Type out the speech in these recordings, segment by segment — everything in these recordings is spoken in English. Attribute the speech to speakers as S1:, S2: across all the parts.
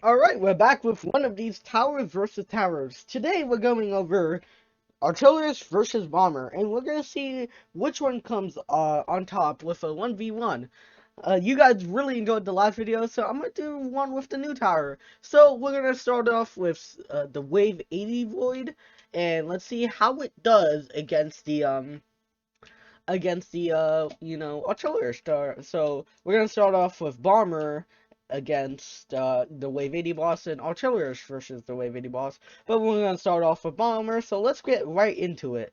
S1: Alright, we're back with one of these towers versus towers. Today we're going over artillerist versus bomber, and we're gonna see which one comes on top with a 1v1. You guys really enjoyed the last video, so I'm gonna do one with the new tower. So we're gonna start off with the wave 80 void, and let's see how it does against the artillerist. So we're gonna start off with bomber against the wave 80 boss, and artillerist versus the wave 80 boss. But we're gonna start off with bomber, so let's get right into it.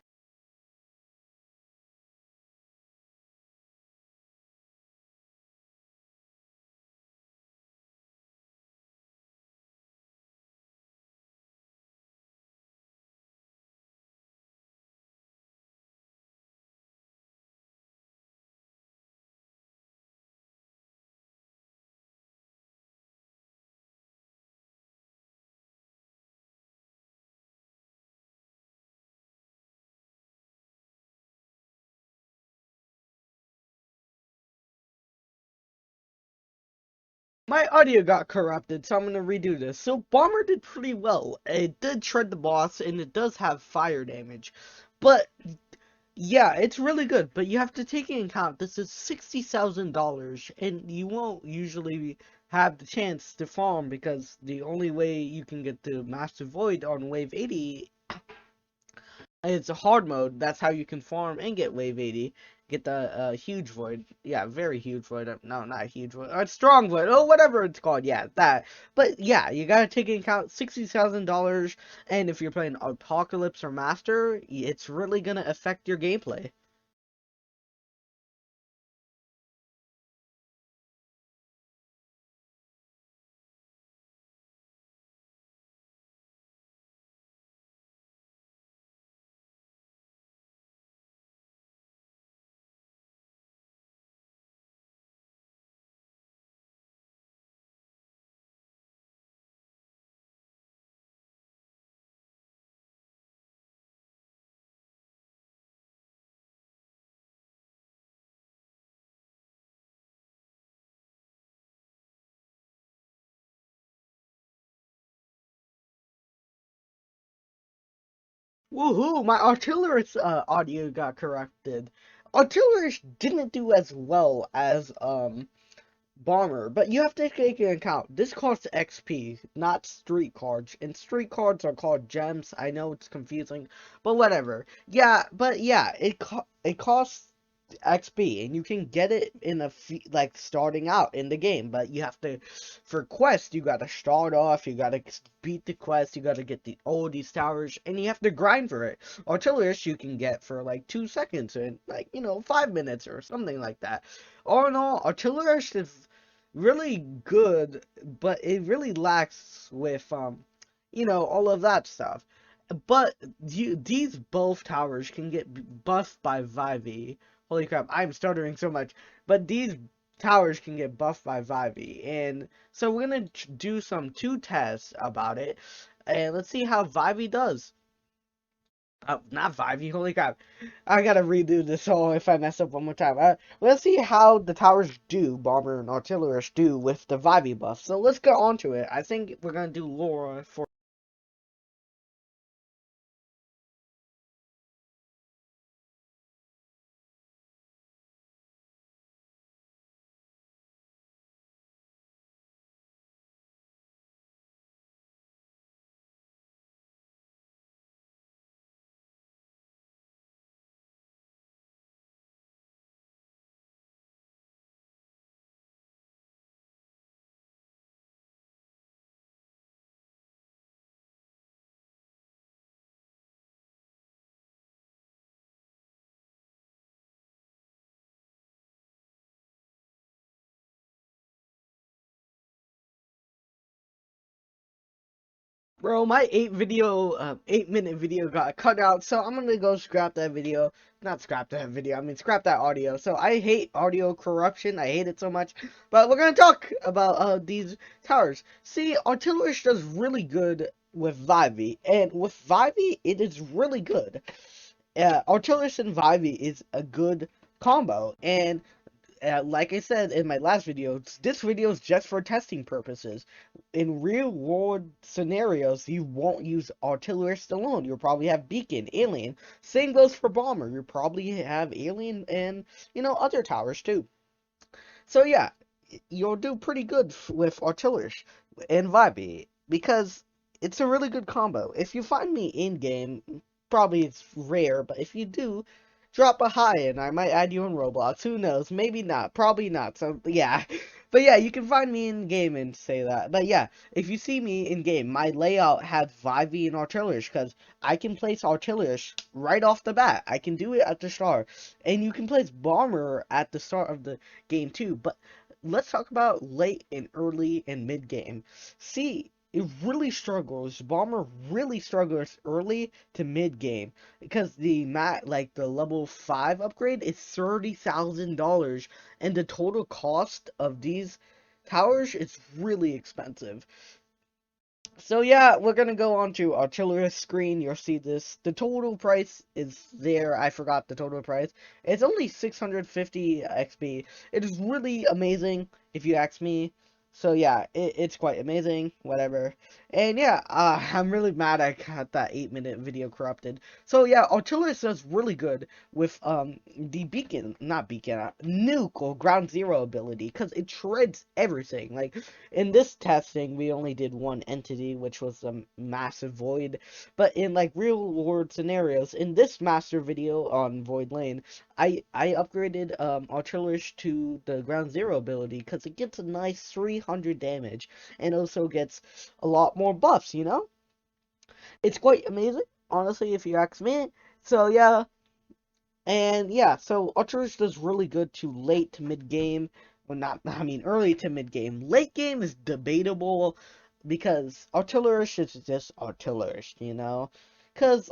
S1: My audio got corrupted, so I'm gonna redo this. So bomber did pretty well. It did shred the boss, and it does have fire damage, but yeah, it's really good, but you have to take into account this is $60,000, and you won't usually have the chance to farm because the only way you can get the Master Void on Wave 80 is a hard mode. That's how you can farm and get Wave 80. Get the huge void. Yeah, very huge void. No, not a huge void. Or strong void. Oh, whatever it's called. Yeah, that. But yeah, you gotta take into account $60,000, and if you're playing Apocalypse or Master, it's really gonna affect your gameplay. Woohoo! My artillerist audio got corrected. Artillerist didn't do as well as bomber, but you have to take into account this costs XP, not street cards, and street cards are called gems. I know it's confusing, but whatever. Yeah, but yeah, it costs XP, and you can get it in like starting out in the game, but you have to, for quest, you gotta start off, you gotta beat the quest, you gotta get all these towers, and you have to grind for it. Artillerist you can get for like 2 seconds, and like 5 minutes or something like that. All in all, Artillerist is really good, but it really lacks with all of that stuff. But these both towers can get buffed by Vivi. Holy crap, I'm stuttering so much. But these towers can get buffed by Vivi. And so we're going to do some two tests about it. And let's see how Vivi does. Oh, not Vivi, holy crap. I gotta redo this whole if I mess up one more time. Let's see how the towers do, Bomber and Artillerist do with the Vivi buff. So let's get on to it. I think we're gonna do Laura for. Bro, my 8-minute video got cut out, so I'm gonna go scrap that video. Not scrap that video, I mean scrap that audio. So I hate audio corruption, I hate it so much. But we're gonna talk about these towers. See, Artillerist does really good with Vivi, and with Vivi, it is really good. Artillerist and Vivi is a good combo, and like I said in my last video, this video is just for testing purposes. In real world scenarios, you won't use Artillerist alone. You'll probably have Beacon, Alien. Same goes for Bomber. You'll probably have Alien and, other towers too. So yeah, you'll do pretty good with Artillerist and Vibe because it's a really good combo. If you find me in game, probably it's rare, but if you do, drop a hi and I might add you on Roblox. Who knows? Maybe not. Probably not. So yeah. But yeah, you can find me in game and say that. But yeah, if you see me in game, my layout has Vivi and Artillerist because I can place Artillerist right off the bat. I can do it at the start. And you can place Bomber at the start of the game too. But let's talk about late and early and mid game. See, it really struggles. Bomber really struggles early to mid game because the level 5 upgrade is $30,000 and the total cost of these towers is really expensive. So yeah, we're gonna go on to Artillerist screen. You'll see this. The total price is there. I forgot the total price. It's only 650 XP. It is really amazing if you ask me. So yeah, it's quite amazing. Whatever. And yeah, I'm really mad I got that 8-minute video corrupted. So yeah, Artillerist does really good with the beacon, not beacon, nuke or ground zero ability because it shreds everything. Like in this testing, we only did one entity, which was a massive void. But in like real world scenarios, in this master video on Void Lane, I upgraded Artillerist to the ground zero ability because it gets a nice 300 damage and also gets a lot more buffs. It's quite amazing, honestly, if you ask me. So yeah, and yeah, so Artillerist does really good to late to mid game. Well, not, I mean, early to mid game. Late game is debatable because Artillerist is just Artillerist, Because,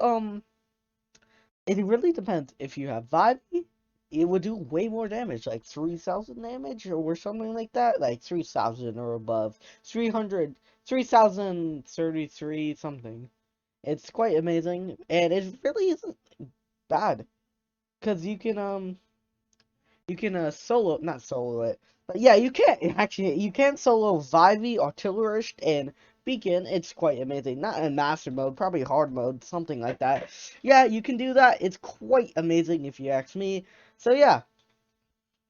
S1: it really depends. If you have Vivi, it would do way more damage, like 3,000 damage or something like that. Like 3,000 or above. 300, 3,033 something. It's quite amazing, and it really isn't bad. Because you can solo, not solo it, but yeah, you can actually, you can solo Vivi, Artillerist, and Beacon. It's quite amazing. Not in master mode, probably hard mode, something like that. Yeah, you can do that. It's quite amazing if you ask me. So yeah,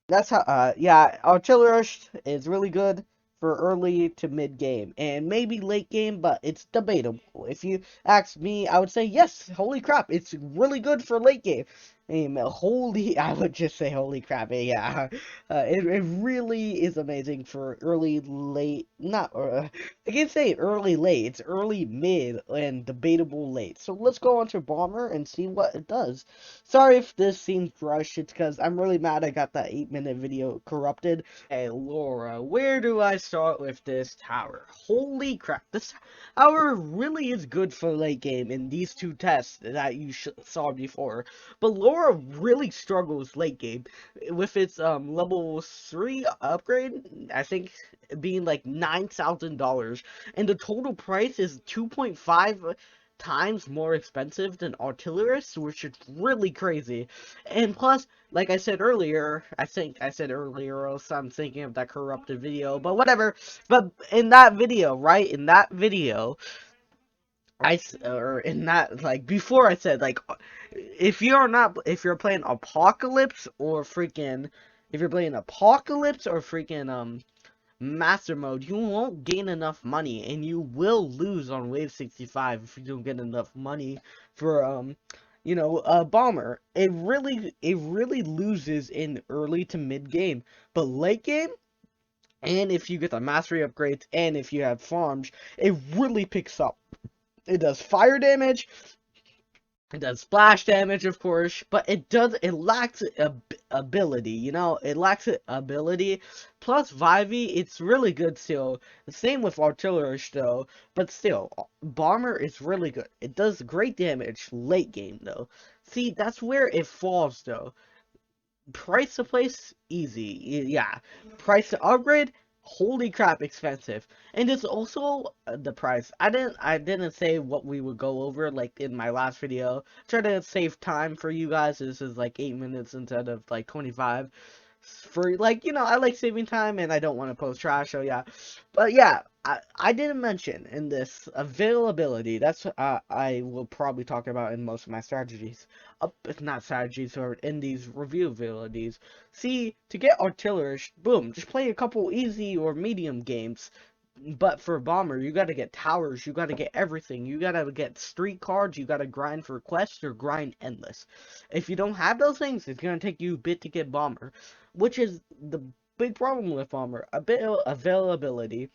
S1: that's how, yeah, Artillerist is really good for early to mid game and maybe late game, but it's debatable. If you ask me, I would say yes, holy crap, it's really good for late game. Holy, I would just say holy crap, yeah. It really is amazing for early, late, not, I can't say early, late, it's early, mid, and debatable late. So let's go on to Bomber and see what it does. Sorry if this seems rushed, it's because I'm really mad I got that 8-minute video corrupted. Hey, Laura, where do I start with this tower? Holy crap, this tower really is good for late game in these two tests that you saw before. But Laura really struggles late game with its level 3 upgrade, I think being like $9,000, and the total price is 2.5 times more expensive than Artillerist, which is really crazy. And plus, like I said earlier, I think I said earlier, or else I'm thinking of that corrupted video, but whatever. But in that video, right, in that video, or in that, like, before I said, like, if you're playing Apocalypse or freaking, if you're playing Apocalypse or freaking, Master Mode, you won't gain enough money, and you will lose on Wave 65 if you don't get enough money for, a Bomber. It really loses in early to mid game, but late game, and if you get the mastery upgrades, and if you have farms, it really picks up. It does fire damage, it does splash damage, of course, but it lacks ability, it lacks ability. Plus Vivi, it's really good still. The same with Artillerist though, but still, Bomber is really good. It does great damage late game though. See, that's where it falls though. Price to place, easy. Yeah. Price to upgrade, holy crap, expensive. And it's also the price. I didn't say what we would go over like in my last video. Try to save time for you guys. This is like 8 minutes instead of like 25. for, like, I like saving time and I don't want to post trash, so yeah. But yeah, I didn't mention in this availability. That's what I will probably talk about in most of my strategies. If not strategies, or in these review abilities. See, to get Artillerist, boom, just play a couple easy or medium games. But for Bomber, you gotta get towers, you gotta get everything. You gotta get street cards, you gotta grind for quests, or grind endless. If you don't have those things, it's gonna take you a bit to get Bomber, which is the big problem with Bomber, a bit of availability.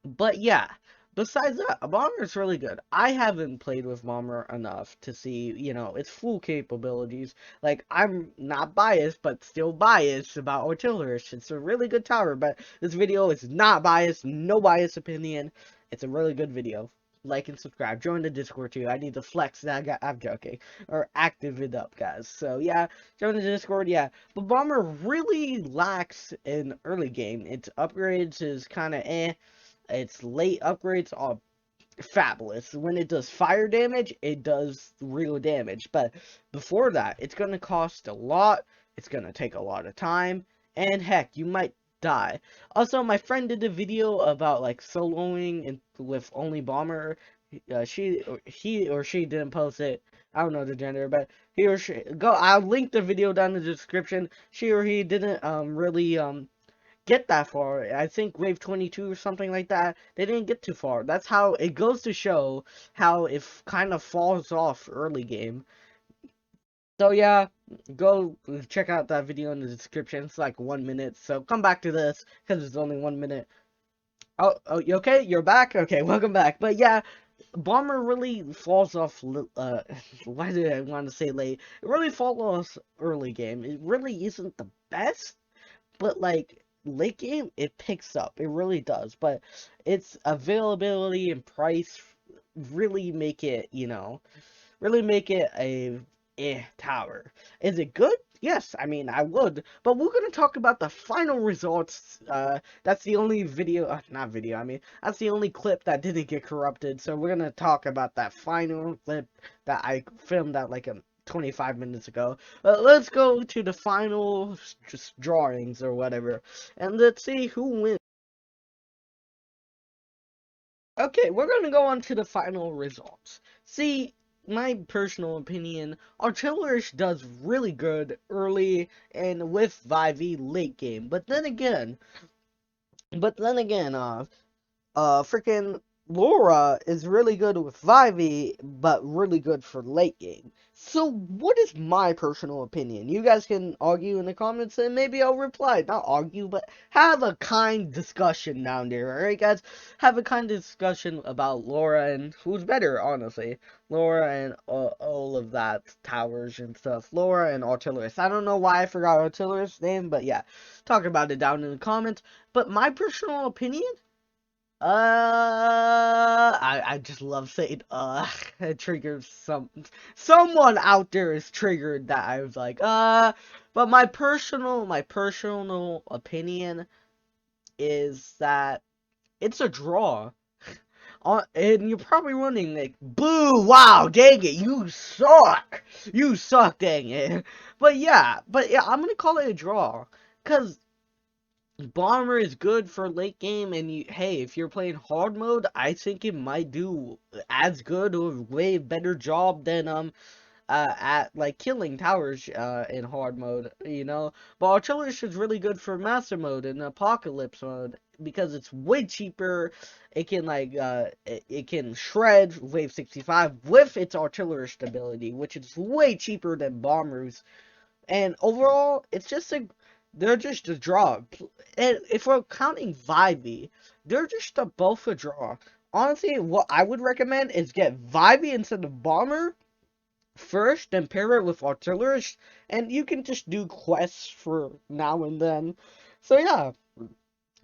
S1: But yeah, besides that, Bomber is really good. I haven't played with Bomber enough to see, its full capabilities. Like, I'm not biased, but still biased about Artillerist. It's a really good tower, but this video is not biased, no biased opinion. It's a really good video. Like and subscribe. Join the Discord too. I need to flex that guy. I'm joking. Or active it up, guys. So yeah, join the Discord, yeah. But Bomber really lacks in early game. Its upgrades is kind of eh. Its late upgrades are fabulous. When it does fire damage, it does real damage. But before that, it's going to cost a lot. It's going to take a lot of time. And heck, you might die. Also, my friend did a video about like soloing with only Bomber. He or she didn't post it. I don't know the gender, but he or she I'll link the video down in the description. She or he didn't really get that far. I think wave 22 or something like that. They didn't get too far. That's how it goes to show how it kind of falls off early game. So yeah, go check out that video in the description. It's like 1 minute. So come back to this because it's only 1 minute. Oh, you okay? You're back? Okay, welcome back. But yeah, Bomber really falls off, why did I want to say late? It really falls off early game. It really isn't the best, but like late game it picks up, it really does. But its availability and price really make it, really make it a tower. Is it good? Yes, I mean, I would, but we're gonna talk about the final results. That's the only video, not video, I mean, that's the only clip that didn't get corrupted, so we're gonna talk about that final clip that I filmed out like 25 minutes ago. Let's go to the final just drawings or whatever, and let's see who wins. Okay, we're gonna go on to the final results. See, my personal opinion, Artillerist does really good early and with Vivi late game. Freaking Laura is really good with Vivi, but really good for late game. So, what is my personal opinion? You guys can argue in the comments, and maybe I'll reply. Not argue, but have a kind discussion down there, alright, guys? Have a kind discussion about Laura and who's better, honestly. Laura and all of that, towers and stuff. Laura and Artillerist. I don't know why I forgot Artillerist's name, but yeah. Talk about it down in the comments. But my personal opinion? I just love saying it triggers someone out there is triggered that I was like but my personal opinion is that it's a draw. And you're probably wondering like, boo, wow, dang it, you suck, dang it. But yeah, I'm gonna call it a draw, cause Bomber is good for late game, and hey, if you're playing hard mode, I think it might do as good or way better job than at like killing towers in hard mode, But Artillerist is really good for master mode and apocalypse mode because it's way cheaper. It can it can shred wave 65 with its Artillerist ability, which is way cheaper than Bomber's. And overall, they're just a draw. And if we're counting Vivi, they're just both a draw. Honestly, what I would recommend is get Vivi instead of Bomber first, then pair it with Artillerist, and you can just do quests for now and then. So yeah,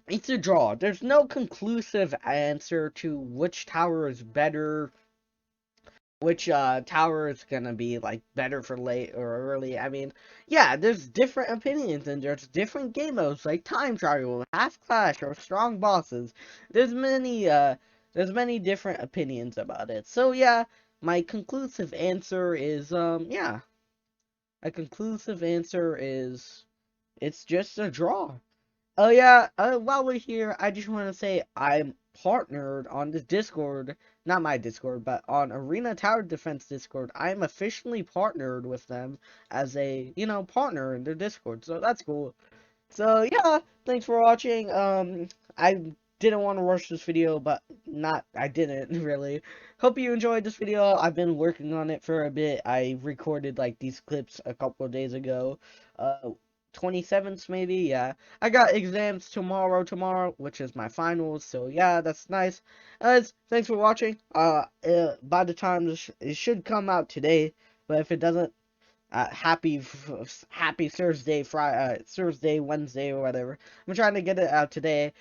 S1: it's a draw. There's no conclusive answer to which tower is better, which tower is gonna be like better for late or early. I mean, yeah, there's different opinions and there's different game modes like time trial, half clash, or strong bosses. There's many different opinions about it. So yeah, my conclusive answer is a conclusive answer is It's just a draw. Oh yeah, while we're here, I just want to say I'm partnered on this Discord, not my Discord, but on Arena Tower Defense Discord. I'm officially partnered with them as a, partner in their Discord, so that's cool. So yeah, thanks for watching. I didn't want to rush this video, but I didn't really. Hope you enjoyed this video. I've been working on it for a bit. I recorded like these clips a couple of days ago. Uh, 27th maybe, yeah. I got exams tomorrow, which is my finals. So yeah, that's nice. Thanks for watching. By the time it should come out today, but if it doesn't, happy Thursday, Friday, Thursday, Wednesday, or whatever. I'm trying to get it out today.